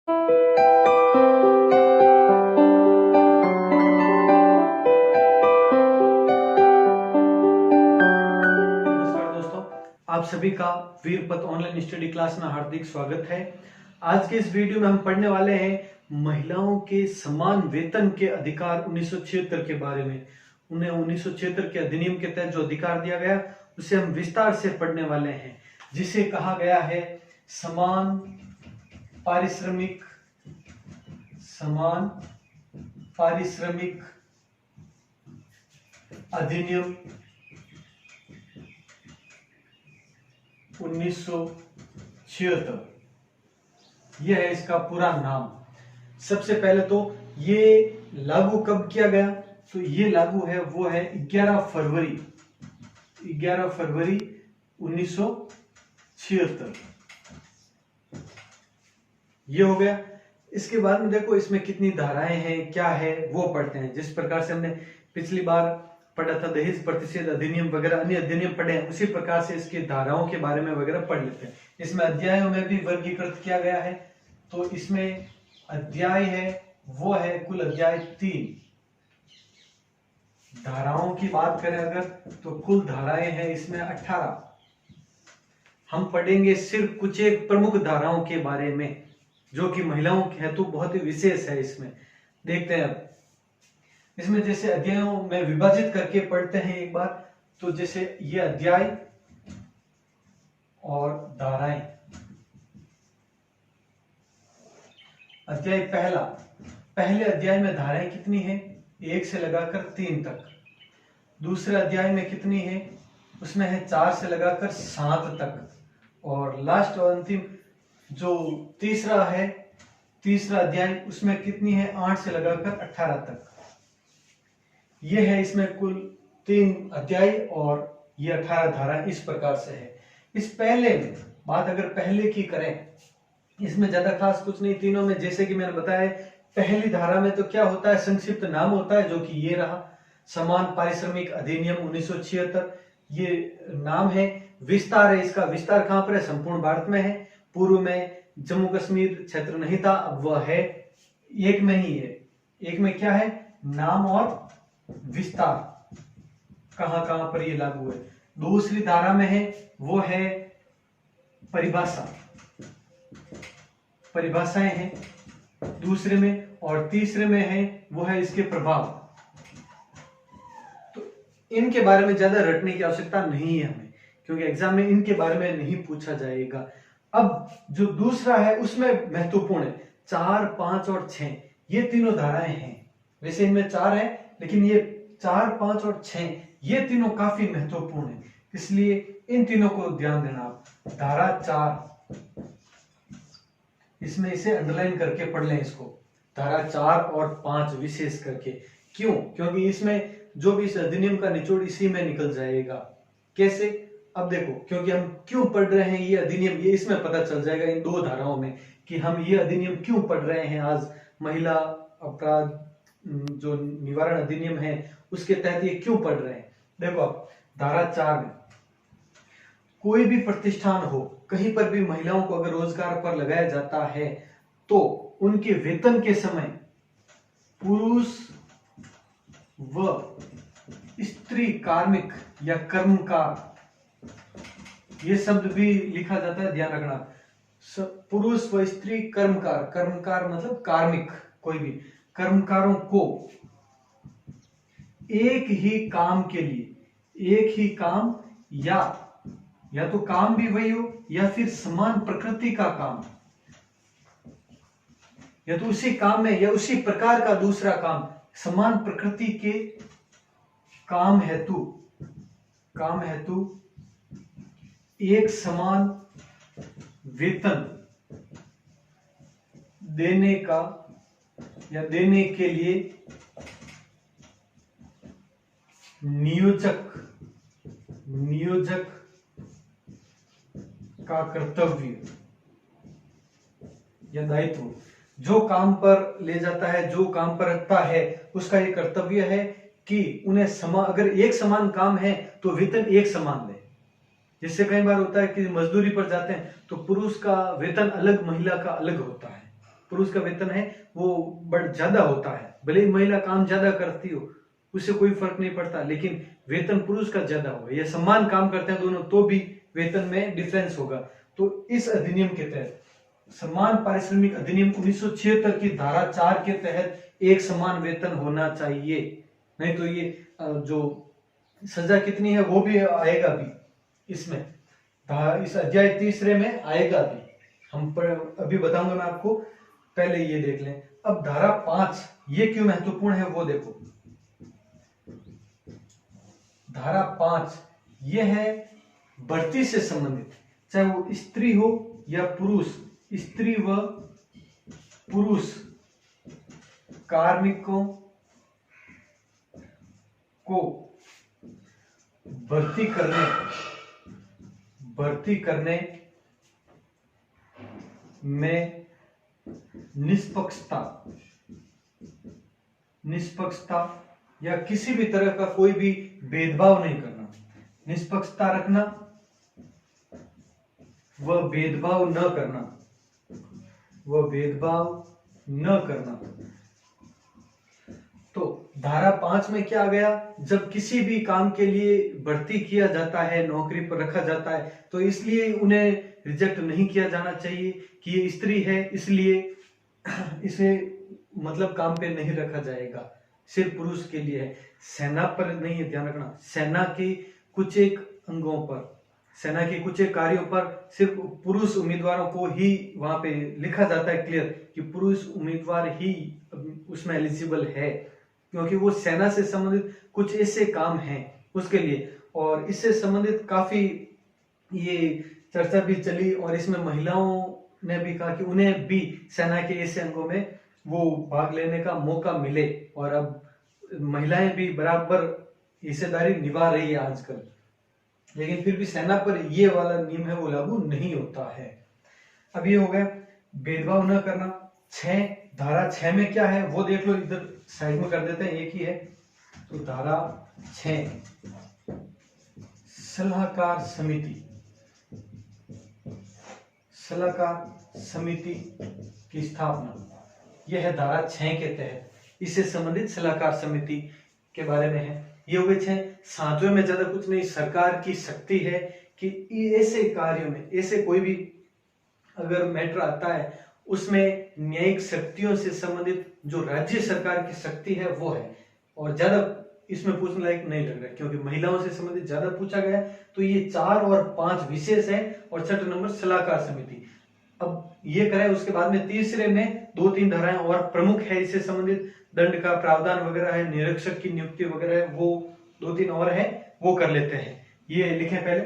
नमस्कार दोस्तों, आप सभी का वीरपत ऑनलाइन स्टडी क्लास में हार्दिक स्वागत है। आज के इस वीडियो में हम पढ़ने वाले हैं महिलाओं के समान वेतन के अधिकार 1976 के बारे में। उन्हें 1976 के अधिनियम के तहत जो अधिकार दिया गया उसे हम विस्तार से पढ़ने वाले हैं, जिसे कहा गया है समान पारिश्रमिक अधिनियम 1976। यह है इसका पूरा नाम। सबसे पहले तो ये लागू कब किया गया, तो ये लागू है वो है 11 फरवरी 1976। ये हो गया। इसके बाद में देखो इसमें कितनी धाराएं हैं, क्या है वो पढ़ते हैं। जिस प्रकार से हमने पिछली बार पढ़ा था दहेज प्रतिषेध अधिनियम वगैरह अन्य अधिनियम पढ़े हैं, उसी प्रकार से इसकी धाराओं के बारे में वगैरह पढ़ लेते हैं। इसमें अध्यायों में भी वर्गीकृत किया गया है। तो इसमें अध्याय है वो है कुल अध्याय 3। धाराओं की बात करें अगर तो कुल धाराएं हैं इसमें 18। हम पढ़ेंगे सिर्फ कुछ एक प्रमुख धाराओं के बारे में जो कि महिलाओं के हेतु बहुत ही विशेष है। इसमें देखते हैं अब इसमें जैसे अध्यायों में विभाजित करके पढ़ते हैं एक बार। तो जैसे ये अध्याय और धाराएं। अध्याय पहले अध्याय में धाराएं कितनी है, 1 से लगाकर 3 तक। दूसरे अध्याय में कितनी है, उसमें है 4 से लगाकर 7 तक। और लास्ट और अंतिम जो तीसरा अध्याय उसमें कितनी है, 8 से लगाकर 18 तक। ये है इसमें कुल 3 अध्याय और ये 18 धारा इस प्रकार से है। इस पहले में बात अगर पहले की करें, इसमें ज्यादा खास कुछ नहीं। तीनों में जैसे कि मैंने बताया पहली धारा में तो क्या होता है, संक्षिप्त नाम होता है जो कि ये रहा समान पारिश्रमिक अधिनियम 1976। ये नाम है। विस्तार है, इसका विस्तार कहां पर है, संपूर्ण भारत में है। पूर्व में जम्मू कश्मीर क्षेत्र नहीं था, अब वह है। एक में ही है, एक में क्या है, नाम और विस्तार कहां कहां पर ये लागू है। दूसरी धारा में है वो है परिभाषाएं हैं दूसरे में। और तीसरे में है वो है इसके प्रभाव। तो इनके बारे में ज्यादा रटने की आवश्यकता नहीं है हमें, क्योंकि एग्जाम में इनके बारे में नहीं पूछा जाएगा। अब जो दूसरा है उसमें महत्वपूर्ण है 4, 5 और 6 ये तीनों धाराएं हैं। वैसे इनमें 4 है, लेकिन ये 4, 5 और 6 ये तीनों काफी महत्वपूर्ण है, इसलिए इन तीनों को ध्यान देना आप। धारा 4 इसमें इसे अंडरलाइन करके पढ़ लें इसको, धारा 4 और 5 विशेष करके। क्यों? क्योंकि इसमें जो भी इस अधिनियम का निचोड़ इसी में निकल जाएगा। कैसे? अब देखो, क्योंकि हम क्यों पढ़ रहे हैं ये अधिनियम, ये इसमें पता चल जाएगा इन 2 धाराओं में कि हम ये अधिनियम क्यों पढ़ रहे हैं। आज महिला अपराध जो निवारण अधिनियम है उसके तहत ये क्यों पढ़ रहे हैं। देखो अब धारा 4 में कोई भी प्रतिष्ठान हो, कहीं पर भी महिलाओं को अगर रोजगार पर लगाया जाता है तो उनके वेतन के समय पुरुष व स्त्री कार्मिक या कर्मकार, ये शब्द भी लिखा जाता है, ध्यान रखना। पुरुष व स्त्री कर्मकार मतलब कार्मिक, कोई भी कर्मकारों को एक ही काम के लिए, एक ही काम या तो काम भी वही हो या फिर समान प्रकृति का काम, या तो उसी काम में या उसी प्रकार का दूसरा काम, समान प्रकृति के काम हेतु एक समान वेतन देने का या देने के लिए नियोजक का कर्तव्य या दायित्व, जो काम पर ले जाता है, जो काम पर रखता है, उसका ये कर्तव्य है कि उन्हें अगर एक समान काम है तो वेतन एक समान दे। जिससे कई बार होता है कि मजदूरी पर जाते हैं तो पुरुष का वेतन अलग, महिला का अलग होता है। पुरुष का वेतन है वो बड़ा ज्यादा होता है। भले ही महिला काम ज्यादा करती हो, उससे कोई फर्क नहीं पड़ता, लेकिन वेतन पुरुष का ज्यादा होगा, या समान काम करते हैं दोनों तो भी वेतन में डिफरेंस होगा। तो इस अधिनियम के तहत समान पारिश्रमिक अधिनियम 1976 की धारा 4 के तहत एक समान वेतन होना चाहिए, नहीं तो ये जो सजा कितनी है वो भी आएगा भी इसमें, इस अध्याय 3 में आएगा भी। अभी बताऊंगा मैं आपको, पहले ये देख लें। अब धारा 5 ये क्यों महत्वपूर्ण है वो देखो। धारा 5 ये है भर्ती से संबंधित, चाहे वो स्त्री हो या पुरुष, स्त्री व पुरुष कार्मिकों को भर्ती करने में निष्पक्षता या किसी भी तरह का कोई भी भेदभाव नहीं करना, निष्पक्षता रखना व भेदभाव न करना। तो धारा 5 में क्या आ गया, जब किसी भी काम के लिए भर्ती किया जाता है, नौकरी पर रखा जाता है, तो इसलिए उन्हें रिजेक्ट नहीं किया जाना चाहिए कि ये स्त्री है इसलिए इसे मतलब काम पे नहीं रखा जाएगा, सिर्फ पुरुष के लिए है। सेना पर नहीं है, ध्यान रखना, सेना के कुछ एक अंगों पर, सेना के कुछ एक कार्यों पर सिर्फ पुरुष उम्मीदवारों को ही वहां पे लिखा जाता है क्लियर कि पुरुष उम्मीदवार ही उसमें एलिजिबल है, क्योंकि वो सेना से संबंधित कुछ ऐसे काम हैं उसके लिए। और इससे संबंधित काफी ये चर्चा भी चली, और इसमें महिलाओं ने भी कहा कि उन्हें भी सेना के ऐसे अंगों में वो भाग लेने का मौका मिले, और अब महिलाएं भी बराबर हिस्सेदारी निभा रही है आजकल। लेकिन फिर भी सेना पर ये वाला नियम है वो लागू नहीं होता है। अब ये हो गया भेदभाव न करना। 6 धारा 6 में क्या है वो देख लो, इधर साइड में कर देते हैं, एक ही है। तो धारा 6 सलाहकार समिति की स्थापना, यह है धारा 6 के तहत, इससे संबंधित सलाहकार समिति के बारे में है। ये हो गए 6। 7वें में ज्यादा कुछ नहीं, सरकार की शक्ति है कि ऐसे कार्यों में, ऐसे कोई भी अगर मैटर आता है उसमें न्यायिक शक्तियों से संबंधित जो राज्य सरकार की शक्ति है वो है, और ज्यादा इसमें पूछने लायक नहीं लग रहा है क्योंकि महिलाओं से संबंधित ज्यादा पूछा गया। तो ये 4 और 5 विशेष है, और 6 नंबर सलाहकार समिति। अब ये करें, उसके बाद में तीसरे में 2-3 धाराएं और प्रमुख है, इससे संबंधित दंड का प्रावधान वगैरह है, निरीक्षक की नियुक्ति वगैरह है, वो 2-3 और है, वो कर लेते हैं। ये लिखें पहले।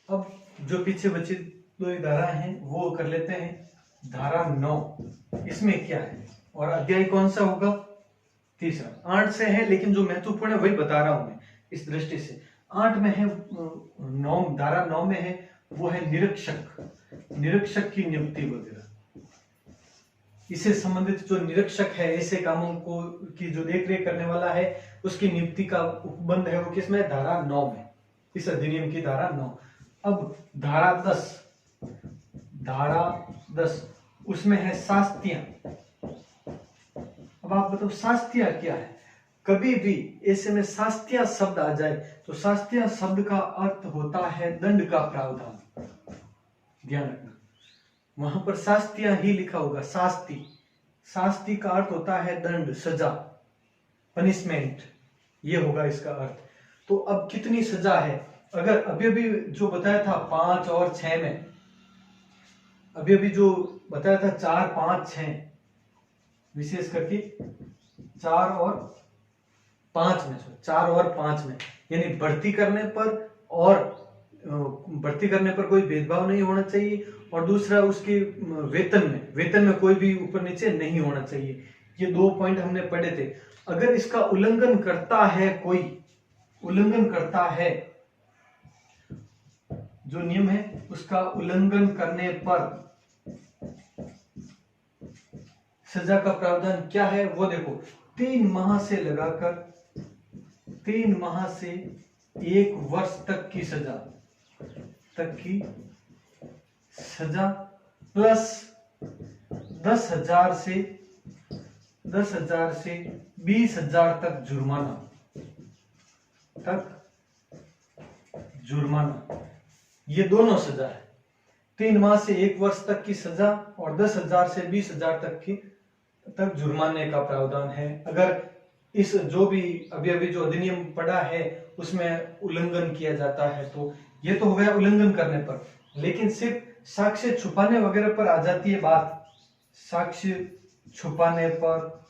अब जो पीछे बची 2 धाराएं हैं वो कर लेते हैं। धारा 9, इसमें क्या है और अध्याय कौन सा होगा? तीसरा। 8 से है, लेकिन जो महत्वपूर्ण है वही बता रहा हूं मैं इस दृष्टि से। 8 में है, 9 धारा 9 में है वो है निरीक्षक की नियुक्ति वगैरह। इससे संबंधित जो निरीक्षक है, ऐसे कामों को की जो देखरेख करने वाला है, उसकी नियुक्ति का उपबंध है वो किसमें? धारा 9 में, इस अधिनियम की धारा 9। अब धारा 10 उसमें है शास्तियां। अब आप बताओ शास्तियां क्या है? कभी भी ऐसे में शास्तियां शब्द आ जाए तो शास्तियां शब्द का अर्थ होता है दंड का प्रावधान। ध्यान रखना, वहां पर शास्तियां ही लिखा होगा। शास्ति का अर्थ होता है दंड, सजा, पनिशमेंट, ये होगा इसका अर्थ। तो अब कितनी सजा है? अगर अभी जो बताया था 5 और 6 में, अभी जो बताया था 4, 5, 6, विशेष करके 4 और 5 में, यानी भर्ती करने पर कोई भेदभाव नहीं होना चाहिए, और दूसरा उसके वेतन में कोई भी ऊपर नीचे नहीं होना चाहिए। ये 2 पॉइंट हमने पढ़े थे। अगर इसका उल्लंघन करता है, जो नियम है उसका उल्लंघन करने पर सजा का प्रावधान क्या है वो देखो। 3 माह से लगाकर 1 वर्ष तक की सजा प्लस 10,000 से 20,000 तक जुर्माना, ये दोनों सजा है। 3 माह से 1 वर्ष तक की सजा और 10,000 से 20,000 तक जुर्माने का प्रावधान है। अगर इस जो भी अभी जो अधिनियम पड़ा है उसमें उल्लंघन किया जाता है तो ये तो हो गया उल्लंघन करने पर, लेकिन सिर्फ साक्ष्य छुपाने वगैरह पर आ जाती है बात। साक्ष्य छुपाने पर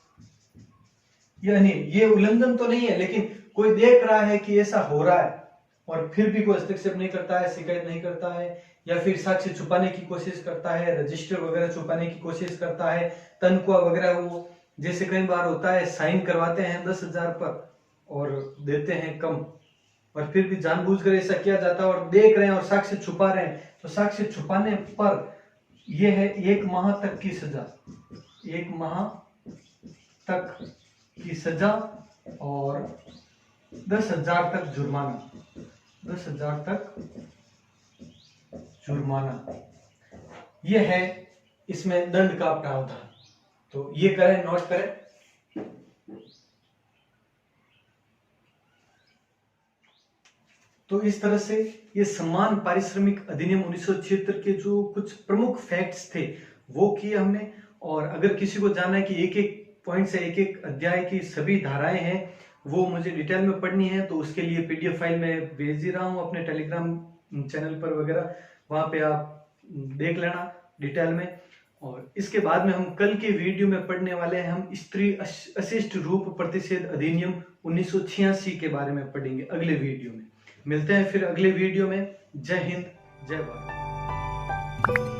यानी ये उल्लंघन तो नहीं है, लेकिन कोई देख रहा है कि ऐसा हो रहा है और फिर भी कोई हस्तक्षेप नहीं करता है, शिकायत नहीं करता है, या फिर साक्ष्य छुपाने की कोशिश करता है, रजिस्टर वगैरह छुपाने की कोशिश करता है, तनख्वाह वगैरह वो जैसे कई बार होता है साइन करवाते हैं 10,000 पर और देते हैं कम, और फिर भी जानबूझकर ऐसा किया जाता है और देख रहे हैं और साक्ष्य छुपा रहे हैं, तो साक्ष्य छुपाने पर यह है 1 माह तक की सजा, 1 माह तक की सजा और 10,000 तक जुर्माना, 10,000 तक जुर्माना, यह है इसमें दंड का प्रावधान। तो ये करें, नोट करें। तो इस तरह से ये समान पारिश्रमिक अधिनियम 1976 के जो कुछ प्रमुख फैक्ट्स थे वो किए हमने। और अगर किसी को जानना है कि एक एक पॉइंट से एक एक अध्याय की सभी धाराएं हैं वो मुझे डिटेल में पढ़नी है, तो उसके लिए पीडीएफ फाइल में भेज ही रहा हूँ अपने टेलीग्राम चैनल पर वगैरह, वहां पे आप देख लेना डिटेल में। और इसके बाद में हम कल के वीडियो में पढ़ने वाले हैं, हम स्त्री अशिष्ट रूप प्रतिषेध अधिनियम 1986 के बारे में पढ़ेंगे अगले वीडियो में। मिलते हैं फिर अगले वीडियो में। जय हिंद, जय भारत।